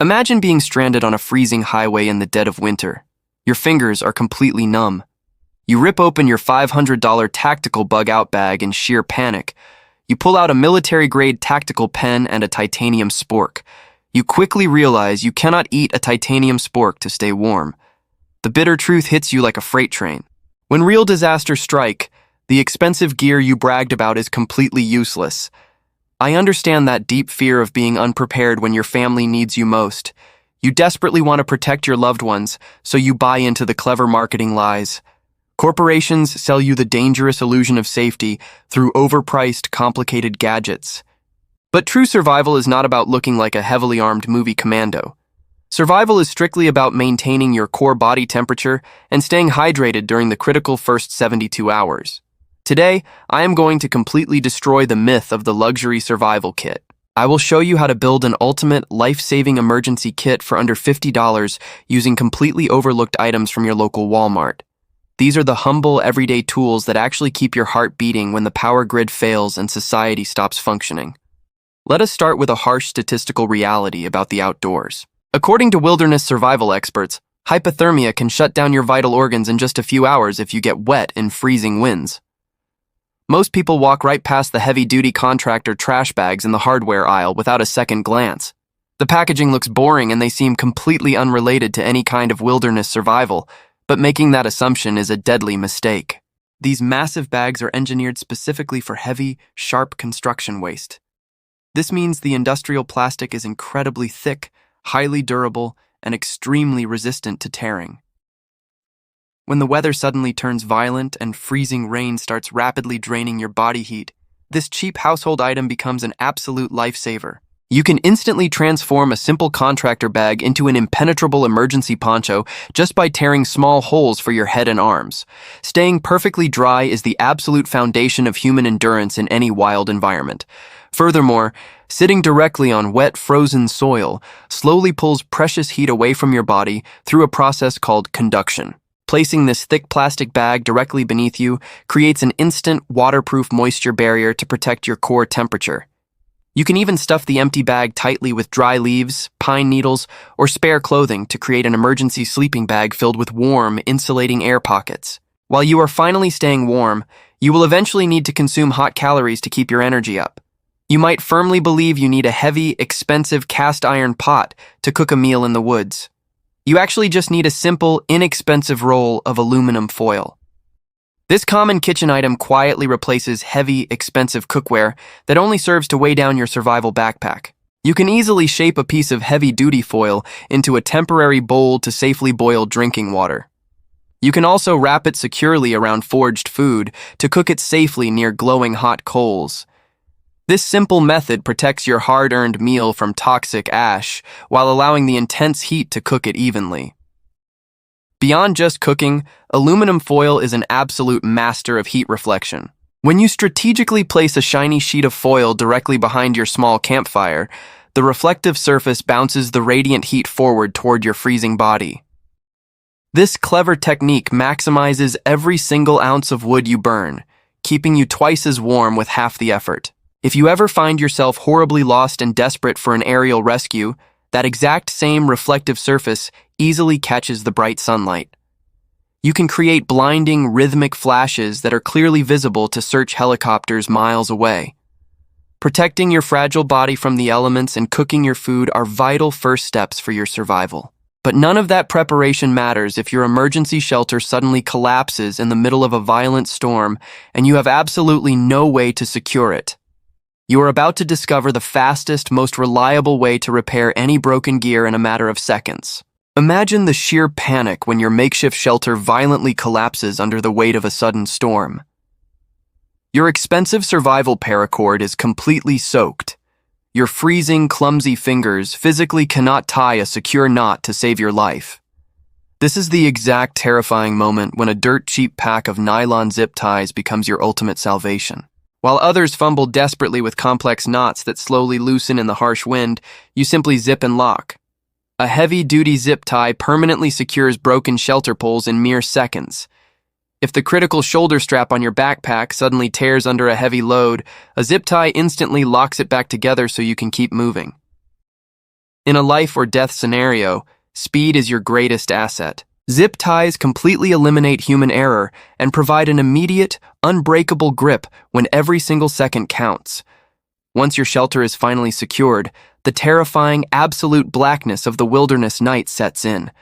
Imagine being stranded on a freezing highway in the dead of winter. Your fingers are completely numb. You rip open your $500 tactical bug-out bag in sheer panic. You pull out a military-grade tactical pen and a titanium spork. You quickly realize you cannot eat a titanium spork to stay warm. The bitter truth hits you like a freight train. When real disasters strike, the expensive gear you bragged about is completely useless. I understand that deep fear of being unprepared when your family needs you most. You desperately want to protect your loved ones, so you buy into the clever marketing lies. Corporations sell you the dangerous illusion of safety through overpriced, complicated gadgets. But true survival is not about looking like a heavily armed movie commando. Survival is strictly about maintaining your core body temperature and staying hydrated during the critical first 72 hours. Today, I am going to completely destroy the myth of the luxury survival kit. I will show you how to build an ultimate life-saving emergency kit for under $50 using completely overlooked items from your local Walmart. These are the humble, everyday tools that actually keep your heart beating when the power grid fails and society stops functioning. Let us start with a harsh statistical reality about the outdoors. According to wilderness survival experts, hypothermia can shut down your vital organs in just a few hours if you get wet in freezing winds. Most people walk right past the heavy-duty contractor trash bags in the hardware aisle without a second glance. The packaging looks boring and they seem completely unrelated to any kind of wilderness survival, but making that assumption is a deadly mistake. These massive bags are engineered specifically for heavy, sharp construction waste. This means the industrial plastic is incredibly thick, highly durable, and extremely resistant to tearing. When the weather suddenly turns violent and freezing rain starts rapidly draining your body heat, this cheap household item becomes an absolute lifesaver. You can instantly transform a simple contractor bag into an impenetrable emergency poncho just by tearing small holes for your head and arms. Staying perfectly dry is the absolute foundation of human endurance in any wild environment. Furthermore, sitting directly on wet, frozen soil slowly pulls precious heat away from your body through a process called conduction. Placing this thick plastic bag directly beneath you creates an instant, waterproof moisture barrier to protect your core temperature. You can even stuff the empty bag tightly with dry leaves, pine needles, or spare clothing to create an emergency sleeping bag filled with warm, insulating air pockets. While you are finally staying warm, you will eventually need to consume hot calories to keep your energy up. You might firmly believe you need a heavy, expensive cast iron pot to cook a meal in the woods. You actually just need a simple, inexpensive roll of aluminum foil. This common kitchen item quietly replaces heavy, expensive cookware that only serves to weigh down your survival backpack. You can easily shape a piece of heavy-duty foil into a temporary bowl to safely boil drinking water. You can also wrap it securely around foraged food to cook it safely near glowing hot coals. This simple method protects your hard-earned meal from toxic ash while allowing the intense heat to cook it evenly. Beyond just cooking, aluminum foil is an absolute master of heat reflection. When you strategically place a shiny sheet of foil directly behind your small campfire, the reflective surface bounces the radiant heat forward toward your freezing body. This clever technique maximizes every single ounce of wood you burn, keeping you twice as warm with half the effort. If you ever find yourself horribly lost and desperate for an aerial rescue, that exact same reflective surface easily catches the bright sunlight. You can create blinding, rhythmic flashes that are clearly visible to search helicopters miles away. Protecting your fragile body from the elements and cooking your food are vital first steps for your survival. But none of that preparation matters if your emergency shelter suddenly collapses in the middle of a violent storm and you have absolutely no way to secure it. You are about to discover the fastest, most reliable way to repair any broken gear in a matter of seconds. Imagine the sheer panic when your makeshift shelter violently collapses under the weight of a sudden storm. Your expensive survival paracord is completely soaked. Your freezing, clumsy fingers physically cannot tie a secure knot to save your life. This is the exact terrifying moment when a dirt-cheap pack of nylon zip ties becomes your ultimate salvation. While others fumble desperately with complex knots that slowly loosen in the harsh wind, you simply zip and lock. A heavy-duty zip tie permanently secures broken shelter poles in mere seconds. If the critical shoulder strap on your backpack suddenly tears under a heavy load, a zip tie instantly locks it back together so you can keep moving. In a life or death scenario, speed is your greatest asset. Zip ties completely eliminate human error and provide an immediate, unbreakable grip when every single second counts. Once your shelter is finally secured, the terrifying, absolute blackness of the wilderness night sets in.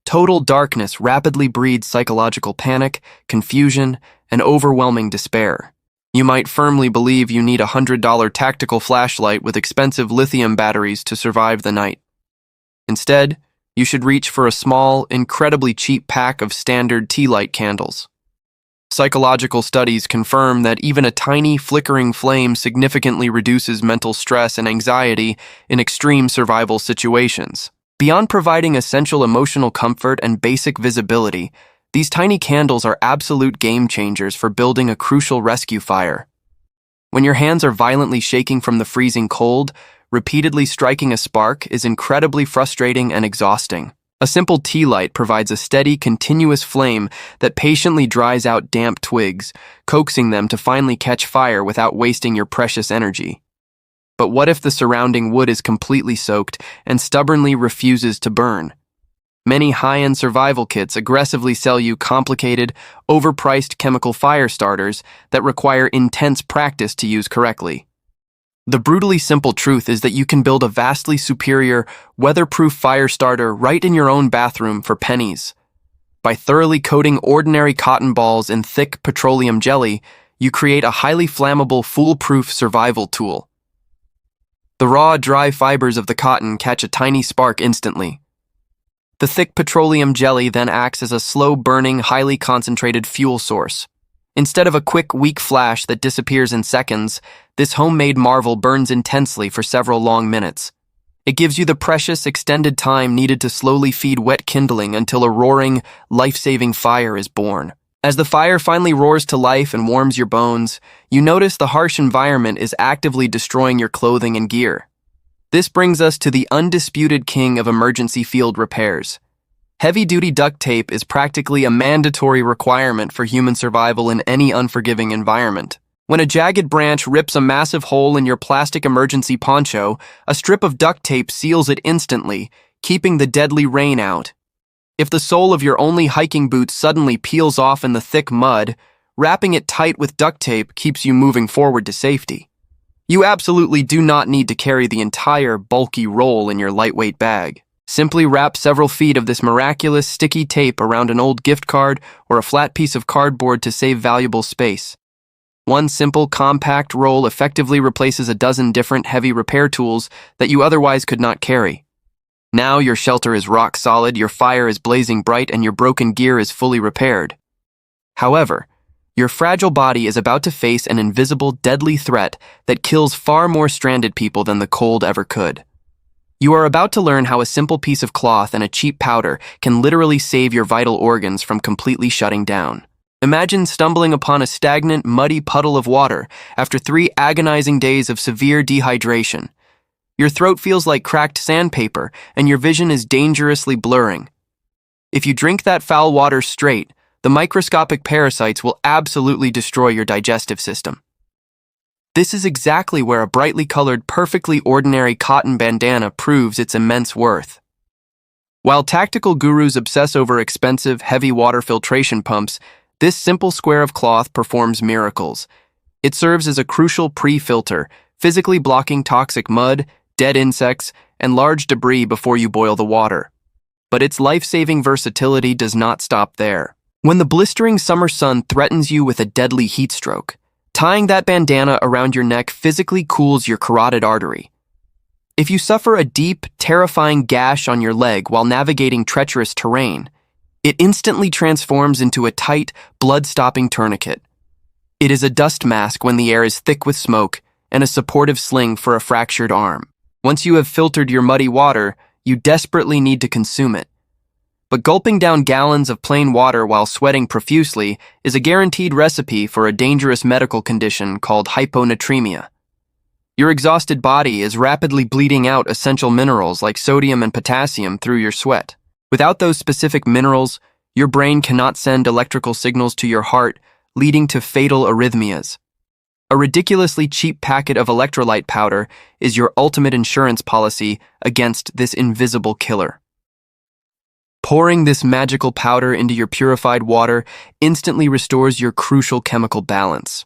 Total darkness rapidly breeds psychological panic, confusion, and overwhelming despair. You might firmly believe you need a $100 tactical flashlight with expensive lithium batteries to survive the night. Instead, you should reach for a small, incredibly cheap pack of standard tea light candles. Psychological studies confirm that even a tiny, flickering flame significantly reduces mental stress and anxiety in extreme survival situations. Beyond providing essential emotional comfort and basic visibility, these tiny candles are absolute game changers for building a crucial rescue fire. When your hands are violently shaking from the freezing cold, repeatedly striking a spark is incredibly frustrating and exhausting. A simple tea light provides a steady, continuous flame that patiently dries out damp twigs, coaxing them to finally catch fire without wasting your precious energy. But what if the surrounding wood is completely soaked and stubbornly refuses to burn? Many high-end survival kits aggressively sell you complicated, overpriced chemical fire starters that require intense practice to use correctly. The brutally simple truth is that you can build a vastly superior, weatherproof fire starter right in your own bathroom for pennies. By thoroughly coating ordinary cotton balls in thick petroleum jelly, you create a highly flammable, foolproof survival tool. The raw, dry fibers of the cotton catch a tiny spark instantly. The thick petroleum jelly then acts as a slow-burning, highly concentrated fuel source. Instead of a quick, weak flash that disappears in seconds, this homemade marvel burns intensely for several long minutes. It gives you the precious, extended time needed to slowly feed wet kindling until a roaring, life-saving fire is born. As the fire finally roars to life and warms your bones, you notice the harsh environment is actively destroying your clothing and gear. This brings us to the undisputed king of emergency field repairs. Heavy-duty duct tape is practically a mandatory requirement for human survival in any unforgiving environment. When a jagged branch rips a massive hole in your plastic emergency poncho, a strip of duct tape seals it instantly, keeping the deadly rain out. If the sole of your only hiking boot suddenly peels off in the thick mud, wrapping it tight with duct tape keeps you moving forward to safety. You absolutely do not need to carry the entire bulky roll in your lightweight bag. Simply wrap several feet of this miraculous sticky tape around an old gift card or a flat piece of cardboard to save valuable space. One simple, compact roll effectively replaces a dozen different heavy repair tools that you otherwise could not carry. Now your shelter is rock solid, your fire is blazing bright, and your broken gear is fully repaired. However, your fragile body is about to face an invisible, deadly threat that kills far more stranded people than the cold ever could. You are about to learn how a simple piece of cloth and a cheap powder can literally save your vital organs from completely shutting down. Imagine stumbling upon a stagnant, muddy puddle of water after 3 agonizing days of severe dehydration. Your throat feels like cracked sandpaper, and your vision is dangerously blurring. If you drink that foul water straight, the microscopic parasites will absolutely destroy your digestive system. This is exactly where a brightly colored, perfectly ordinary cotton bandana proves its immense worth. While tactical gurus obsess over expensive, heavy water filtration pumps, this simple square of cloth performs miracles. It serves as a crucial pre-filter, physically blocking toxic mud, dead insects, and large debris before you boil the water. But its life-saving versatility does not stop there. When the blistering summer sun threatens you with a deadly heat stroke, tying that bandana around your neck physically cools your carotid artery. If you suffer a deep, terrifying gash on your leg while navigating treacherous terrain, it instantly transforms into a tight, blood-stopping tourniquet. It is a dust mask when the air is thick with smoke and a supportive sling for a fractured arm. Once you have filtered your muddy water, you desperately need to consume it. But gulping down gallons of plain water while sweating profusely is a guaranteed recipe for a dangerous medical condition called hyponatremia. Your exhausted body is rapidly bleeding out essential minerals like sodium and potassium through your sweat. Without those specific minerals, your brain cannot send electrical signals to your heart, leading to fatal arrhythmias. A ridiculously cheap packet of electrolyte powder is your ultimate insurance policy against this invisible killer. Pouring this magical powder into your purified water instantly restores your crucial chemical balance.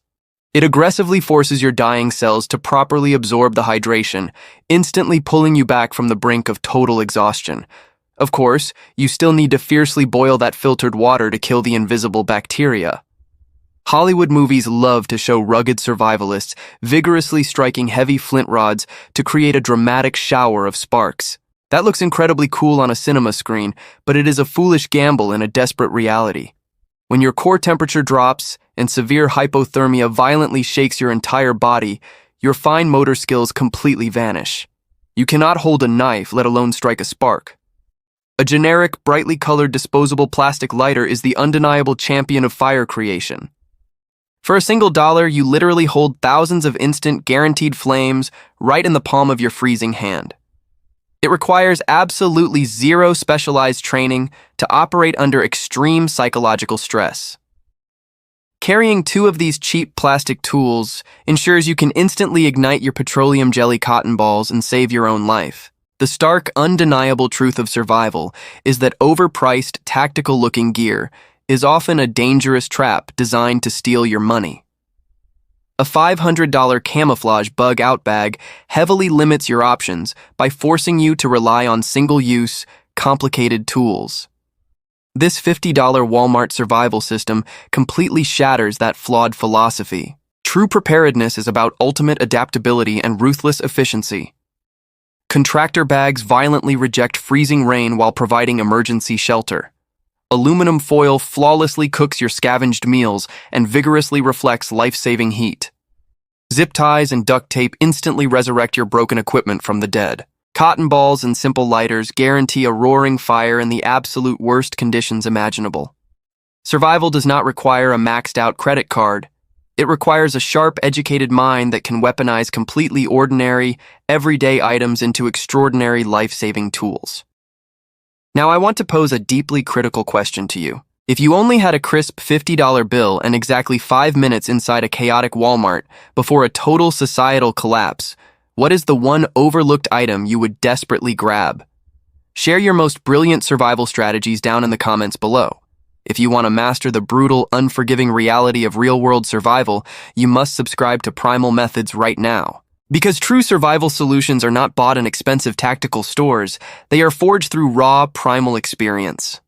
It aggressively forces your dying cells to properly absorb the hydration, instantly pulling you back from the brink of total exhaustion. Of course, you still need to fiercely boil that filtered water to kill the invisible bacteria. Hollywood movies love to show rugged survivalists vigorously striking heavy flint rods to create a dramatic shower of sparks. That looks incredibly cool on a cinema screen, but it is a foolish gamble in a desperate reality. When your core temperature drops and severe hypothermia violently shakes your entire body, your fine motor skills completely vanish. You cannot hold a knife, let alone strike a spark. A generic, brightly colored disposable plastic lighter is the undeniable champion of fire creation. For a single $1, you literally hold thousands of instant, guaranteed flames right in the palm of your freezing hand. It requires absolutely zero specialized training to operate under extreme psychological stress. Carrying 2 of these cheap plastic tools ensures you can instantly ignite your petroleum jelly cotton balls and save your own life. The stark, undeniable truth of survival is that overpriced, tactical-looking gear is often a dangerous trap designed to steal your money. A $500 camouflage bug-out bag heavily limits your options by forcing you to rely on single-use, complicated tools. This $50 Walmart survival system completely shatters that flawed philosophy. True preparedness is about ultimate adaptability and ruthless efficiency. Contractor bags violently reject freezing rain while providing emergency shelter. Aluminum foil flawlessly cooks your scavenged meals and vigorously reflects life-saving heat. Zip ties and duct tape instantly resurrect your broken equipment from the dead. Cotton balls and simple lighters guarantee a roaring fire in the absolute worst conditions imaginable. Survival does not require a maxed-out credit card. It requires a sharp, educated mind that can weaponize completely ordinary, everyday items into extraordinary life-saving tools. Now, I want to pose a deeply critical question to you. If you only had a crisp $50 bill and exactly 5 minutes inside a chaotic Walmart before a total societal collapse, what is the one overlooked item you would desperately grab? Share your most brilliant survival strategies down in the comments below. If you want to master the brutal, unforgiving reality of real-world survival, you must subscribe to Primal Methods right now. Because true survival solutions are not bought in expensive tactical stores, they are forged through raw, primal experience.